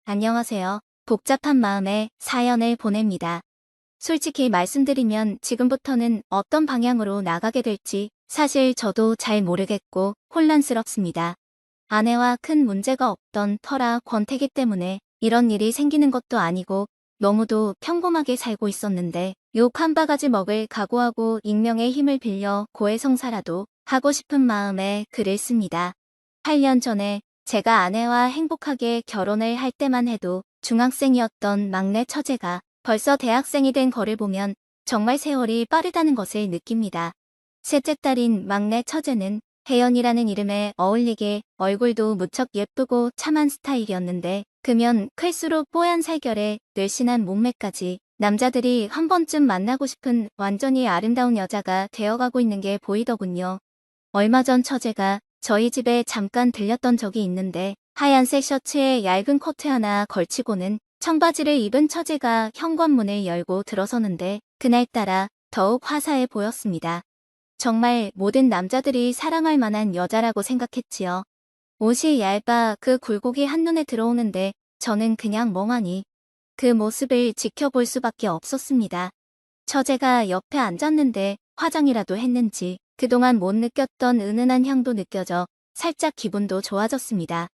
안녕하세요. 복잡한 마음에 사연을 보냅니다. 솔직히 말씀드리면 지금부터는 어떤 방향으로 나가게 될지 사실 저도 잘 모르겠고 혼란스럽습니다. 아내와 큰 문제가 없던 터라 권태기 때문에 이런 일이 생기는 것도 아니고 너무도 평범하게 살고 있었는데 욕 한 바가지 먹을 각오하고 익명의 힘을 빌려 고해성사라도 하고 싶은 마음에 글을 씁니다. 8년 전에 제가 아내와 행복하게 결혼을 할 때만 해도 중학생이었던 막내 처제가 벌써 대학생이 된 거를 보면 정말 세월이 빠르다는 것을 느낍니다. 셋째 딸인 막내 처제는 혜연이라는 이름에 어울리게 얼굴도 무척 예쁘고 참한 스타일이었는데 크면 클수록 뽀얀 살결에 늘씬한 몸매까지 남자들이 한 번쯤 만나고 싶은 완전히 아름다운 여자가 되어가고 있는 게 보이더군요. 얼마 전 처제가 저희 집에 잠깐 들렸던 적이 있는데 하얀색 셔츠에 얇은 코트 하나 걸치고는 청바지를 입은 처제가 현관문을 열고 들어서는데 그날따라 더욱 화사해 보였습니다. 정말 모든 남자들이 사랑할 만한 여자라고 생각했지요. 옷이 얇아 그 굴곡이 한눈에 들어오는데 저는 그냥 멍하니 그 모습을 지켜볼 수밖에 없었습니다. 처제가 옆에 앉았는데 화장이라도 했는지 그동안 못 느꼈던 은은한 향도 느껴져 살짝 기분도 좋아졌습니다.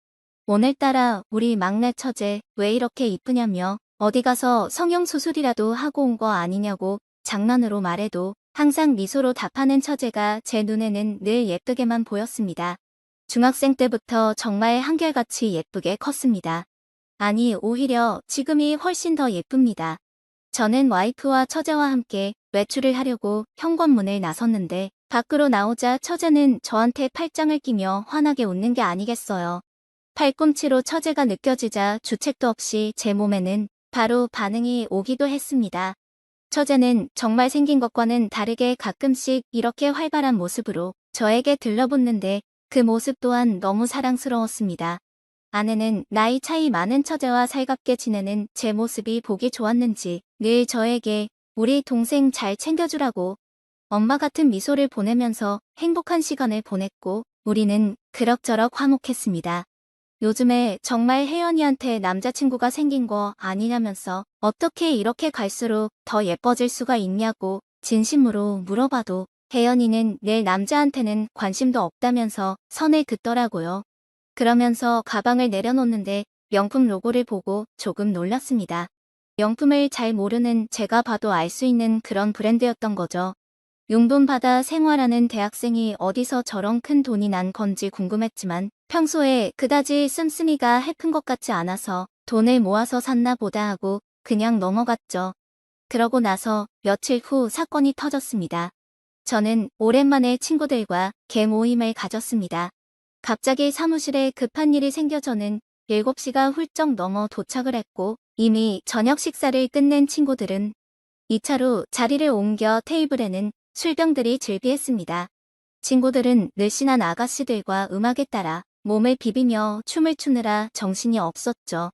오늘따라 우리 막내 처제 왜 이렇게 이쁘냐며 어디 가서 성형수술이라도 하고 온 거 아니냐고 장난으로 말해도 항상 미소로 답하는 처제가 제 눈에는 늘 예쁘게만 보였습니다. 중학생 때부터 정말 한결같이 예쁘게 컸습니다. 아니 오히려 지금이 훨씬 더 예쁩니다. 저는 와이프와 처제와 함께 외출을 하려고 현관문을 나섰는데 밖으로 나오자 처제는 저한테 팔짱을 끼며 환하게 웃는 게 아니겠어요. 팔꿈치로 처제가 느껴지자 주책도 없이 제 몸에는 바로 반응이 오기도 했습니다. 처제는 정말 생긴 것과는 다르게 가끔씩 이렇게 활발한 모습으로 저에게 들러붙는데 그 모습 또한 너무 사랑스러웠습니다. 아내는 나이 차이 많은 처제와 살갑게 지내는 제 모습이 보기 좋았는지 늘 저에게 우리 동생 잘 챙겨주라고 엄마 같은 미소를 보내면서 행복한 시간을 보냈고 우리는 그럭저럭 화목했습니다. 요즘에 정말 혜연이한테 남자친구가 생긴 거 아니냐면서 어떻게 이렇게 갈수록 더 예뻐질 수가 있냐고 진심으로 물어봐도 혜연이는 내 남자한테는 관심도 없다면서 선을 긋더라고요. 그러면서 가방을 내려놓는데 명품 로고를 보고 조금 놀랐습니다. 명품을 잘 모르는 제가 봐도 알 수 있는 그런 브랜드였던 거죠. 용돈 받아 생활하는 대학생이 어디서 저런 큰 돈이 난 건지 궁금했지만 평소에 그다지 씀씀이가 해픈 것 같지 않아서 돈을 모아서 샀나 보다 하고 그냥 넘어갔죠. 그러고 나서 며칠 후 사건이 터졌습니다. 저는 오랜만에 친구들과 개모임을 가졌습니다. 갑자기 사무실에 급한 일이 생겨 저는 7시가 훌쩍 넘어 도착을 했고 이미 저녁 식사를 끝낸 친구들은 2차로 자리를 옮겨 테이블에는 술병들이 즐비했습니다. 친구들은 늘씬한 아가씨들과 음악에 따라 몸을 비비며 춤을 추느라 정신이 없었죠.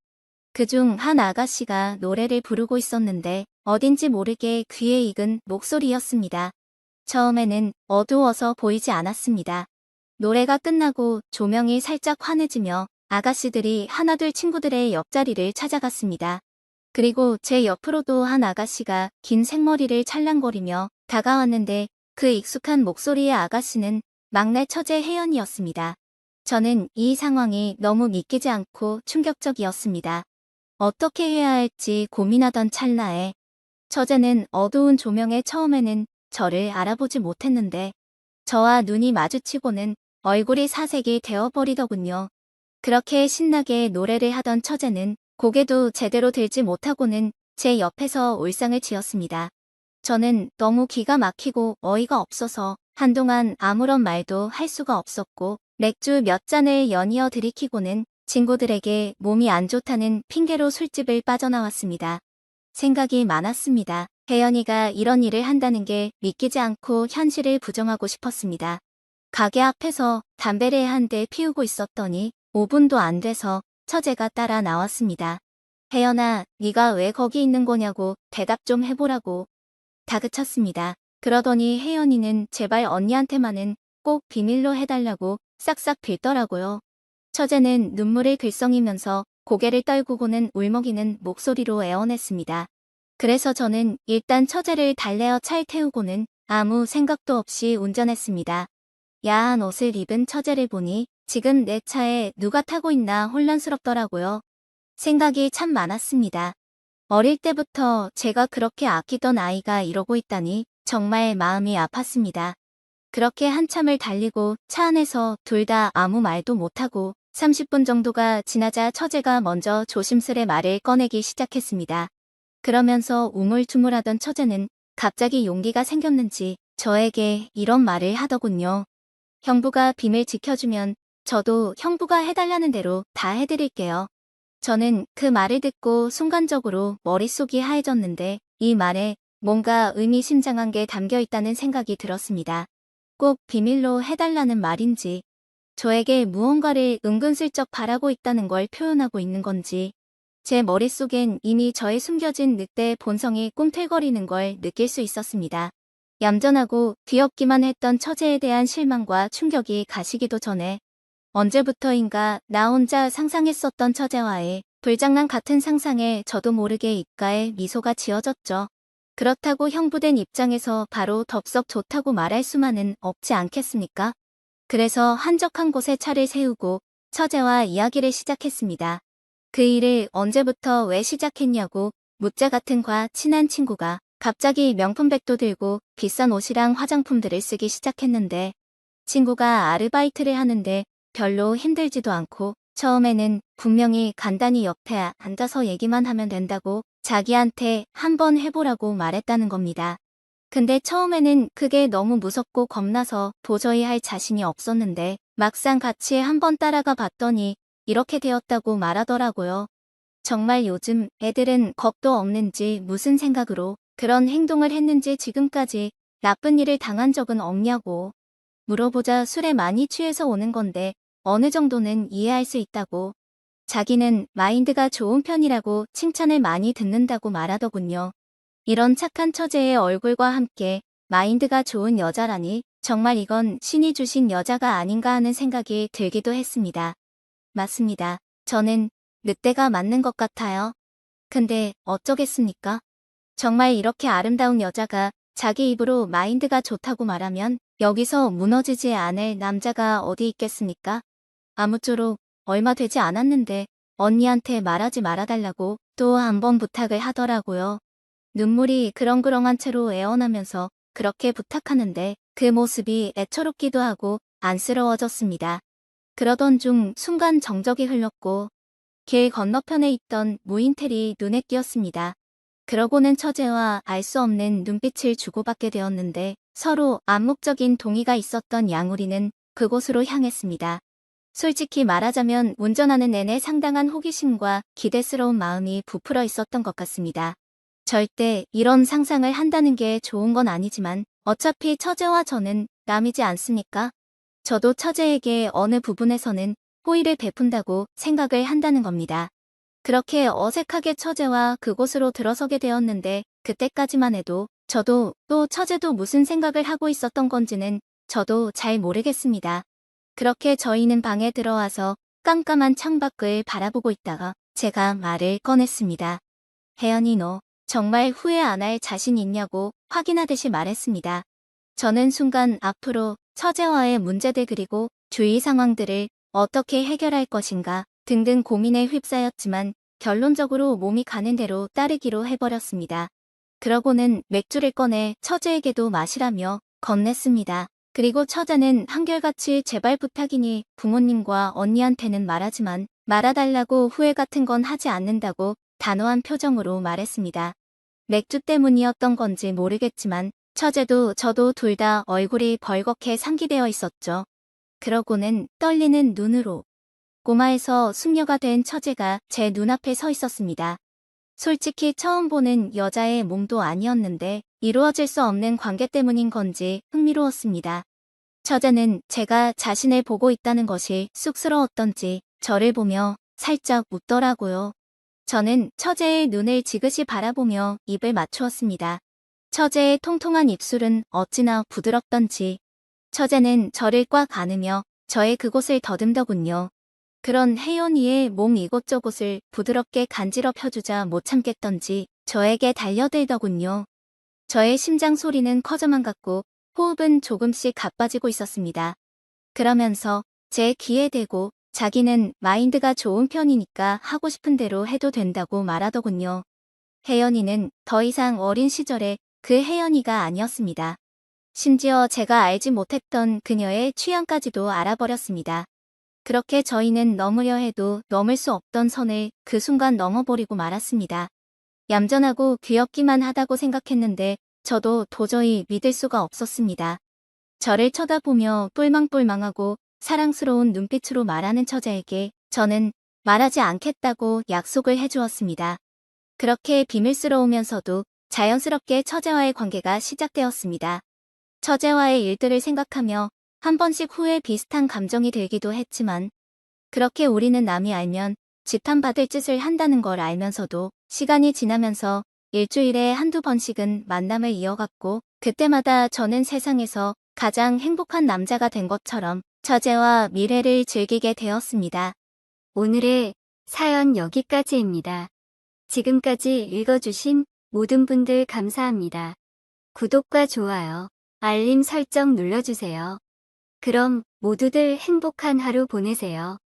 그중 한 아가씨가 노래를 부르고 있었는데 어딘지 모르게 귀에 익은 목소리였습니다. 처음에는 어두워서 보이지 않았습니다. 노래가 끝나고 조명이 살짝 환해지며 아가씨들이 하나둘 친구들의 옆자리를 찾아갔습니다. 그리고 제 옆으로도 한 아가씨가 긴 생머리를 찰랑거리며 다가왔는데 그 익숙한 목소리의 아가씨는 막내 처제 혜연이었습니다. 저는 이 상황이 너무 믿기지 않고 충격적이었습니다. 어떻게 해야 할지 고민하던 찰나에 처제는 어두운 조명에 처음에는 저를 알아보지 못했는데 저와 눈이 마주치고는 얼굴이 사색이 되어버리더군요. 그렇게 신나게 노래를 하던 처제는 고개도 제대로 들지 못하고는 제 옆에서 울상을 지었습니다. 저는 너무 기가 막히고 어이가 없어서 한동안 아무런 말도 할 수가 없었고 맥주 몇 잔을 연이어 들이키고는 친구들에게 몸이 안 좋다는 핑계로 술집을 빠져나왔습니다. 생각이 많았습니다. 혜연이가 이런 일을 한다는 게 믿기지 않고 현실을 부정하고 싶었습니다. 가게 앞에서 담배를 한 대 피우고 있었더니 5분도 안 돼서 처제가 따라 나왔습니다. 혜연아, 네가 왜 거기 있는 거냐고 대답 좀 해보라고 다그쳤습니다. 그러더니 혜연이는 제발 언니한테만은 꼭 비밀로 해달라고 싹싹 빌더라고요. 처제는 눈물을 글썽이면서 고개를 떨구고는 울먹이는 목소리로 애원했습니다. 그래서 저는 일단 처제를 달래어 차에 태우고는 아무 생각도 없이 운전했습니다. 야한 옷을 입은 처제를 보니 지금 내 차에 누가 타고 있나 혼란스럽더라고요. 생각이 참 많았습니다. 어릴 때부터 제가 그렇게 아끼던 아이가 이러고 있다니 정말 마음이 아팠습니다. 그렇게 한참을 달리고 차 안에서 둘 다 아무 말도 못하고 30분 정도가 지나자 처제가 먼저 조심스레 말을 꺼내기 시작했습니다. 그러면서 우물쭈물하던 처제는 갑자기 용기가 생겼는지 저에게 이런 말을 하더군요. 형부가 비밀 지켜주면 저도 형부가 해달라는 대로 다 해드릴게요. 저는 그 말을 듣고 순간적으로 머릿속이 하얘졌는데 이 말에 뭔가 의미심장한 게 담겨 있다는 생각이 들었습니다. 꼭 비밀로 해달라는 말인지, 저에게 무언가를 은근슬쩍 바라고 있다는 걸 표현하고 있는 건지, 제 머릿속엔 이미 저의 숨겨진 늑대의 본성이 꿈틀거리는 걸 느낄 수 있었습니다. 얌전하고 귀엽기만 했던 처제에 대한 실망과 충격이 가시기도 전에 언제부터인가 나 혼자 상상했었던 처제와의 불장난 같은 상상에 저도 모르게 입가에 미소가 지어졌죠. 그렇다고 형부된 입장에서 바로 덥석 좋다고 말할 수만은 없지 않겠습니까? 그래서 한적한 곳에 차를 세우고 처제와 이야기를 시작했습니다. 그 일을 언제부터 왜 시작했냐고 묻자 같은 친한 친구가 갑자기 명품백도 들고 비싼 옷이랑 화장품들을 쓰기 시작했는데 친구가 아르바이트를 하는데 별로 힘들지도 않고 처음에는 분명히 간단히 옆에 앉아서 얘기만 하면 된다고 자기한테 한번 해보라고 말했다는 겁니다. 근데 처음에는 그게 너무 무섭고 겁나서 도저히 할 자신이 없었는데 막상 같이 한번 따라가 봤더니 이렇게 되었다고 말하더라고요. 정말 요즘 애들은 겁도 없는지 무슨 생각으로 그런 행동을 했는지 지금까지 나쁜 일을 당한 적은 없냐고 물어보자 술에 많이 취해서 오는 건데 어느 정도는 이해할 수 있다고 자기는 마인드가 좋은 편이라고 칭찬을 많이 듣는다고 말하더군요. 이런 착한 처제의 얼굴과 함께 마인드가 좋은 여자라니 정말 이건 신이 주신 여자가 아닌가 하는 생각이 들기도 했습니다. 맞습니다. 저는 늑대가 맞는 것 같아요. 근데 어쩌겠습니까? 정말 이렇게 아름다운 여자가 자기 입으로 마인드가 좋다고 말하면 여기서 무너지지 않을 남자가 어디 있겠습니까? 아무쪼록 얼마 되지 않았는데 언니한테 말하지 말아달라고 또 한 번 부탁을 하더라고요. 눈물이 그렁그렁한 채로 애원하면서 그렇게 부탁하는데 그 모습이 애처롭기도 하고 안쓰러워졌습니다. 그러던 중 순간 정적이 흘렀고 길 건너편에 있던 무인텔이 눈에 띄었습니다. 그러고는 처제와 알 수 없는 눈빛을 주고받게 되었는데 서로 암묵적인 동의가 있었던 양우리는 그곳으로 향했습니다. 솔직히 말하자면 운전하는 내내 상당한 호기심과 기대스러운 마음이 부풀어 있었던 것 같습니다. 절대 이런 상상을 한다는 게 좋은 건 아니지만 어차피 처제와 저는 남이지 않습니까? 저도 처제에게 어느 부분에서는 호의를 베푼다고 생각을 한다는 겁니다. 그렇게 어색하게 처제와 그곳으로 들어서게 되었는데 그때까지만 해도 저도 또 처제도 무슨 생각을 하고 있었던 건지는 저도 잘 모르겠습니다. 그렇게 저희는 방에 들어와서 깜깜한 창밖을 바라보고 있다가 제가 말을 꺼냈습니다. 혜연이 너 정말 후회 안 할 자신 있냐고 확인하듯이 말했습니다. 저는 순간 앞으로 처제와의 문제들 그리고 주위 상황들을 어떻게 해결할 것인가 등등 고민에 휩싸였지만 결론적으로 몸이 가는 대로 따르기로 해버렸습니다. 그러고는 맥주를 꺼내 처제에게도 마시라며 건넸습니다. 그리고 처제는 한결같이 제발 부탁이니 부모님과 언니한테는 말하지만 말아달라고 후회 같은 건 하지 않는다고 단호한 표정으로 말했습니다. 맥주 때문이었던 건지 모르겠지만 처제도 저도 둘 다 얼굴이 벌겋게 상기되어 있었죠. 그러고는 떨리는 눈으로 꼬마에서 숙녀가 된 처제가 제 눈앞에 서 있었습니다. 솔직히 처음 보는 여자의 몸도 아니었는데 이루어질 수 없는 관계 때문인 건지 흥미로웠습니다. 처제는 제가 자신을 보고 있다는 것이 쑥스러웠던지 저를 보며 살짝 웃더라고요. 저는 처제의 눈을 지그시 바라보며 입을 맞추었습니다. 처제의 통통한 입술은 어찌나 부드럽던지 처제는 저를 꽉 안으며 저의 그곳을 더듬더군요. 그런 혜연이의 몸 이곳저곳을 부드럽게 간지럽혀주자 못 참겠던지 저에게 달려들더군요. 저의 심장 소리는 커져만 갔고 호흡은 조금씩 가빠지고 있었습니다. 그러면서 제 귀에 대고 자기는 마인드가 좋은 편이니까 하고 싶은 대로 해도 된다고 말하더군요. 혜연이는 더 이상 어린 시절의 그 혜연이가 아니었습니다. 심지어 제가 알지 못했던 그녀의 취향까지도 알아버렸습니다. 그렇게 저희는 넘으려 해도 넘을 수 없던 선을 그 순간 넘어버리고 말았습니다. 얌전하고 귀엽기만 하다고 생각했는데 저도 도저히 믿을 수가 없었습니다. 저를 쳐다보며 똘망똘망하고 사랑스러운 눈빛으로 말하는 처자에게 저는 말하지 않겠다고 약속을 해주었습니다. 그렇게 비밀스러우면서도 자연스럽게 처제와의 관계가 시작되었습니다. 처제와의 일들을 생각하며 한 번씩 후회 비슷한 감정이 들기도 했지만 그렇게 우리는 남이 알면 지탄받을 짓을 한다는 걸 알면서도 시간이 지나면서 일주일에 한두 번씩은 만남을 이어갔고 그때마다 저는 세상에서 가장 행복한 남자가 된 것처럼 처제와 미래를 즐기게 되었습니다. 오늘의 사연 여기까지입니다. 지금까지 읽어주신 모든 분들 감사합니다. 구독과 좋아요, 알림 설정 눌러주세요. 그럼 모두들 행복한 하루 보내세요.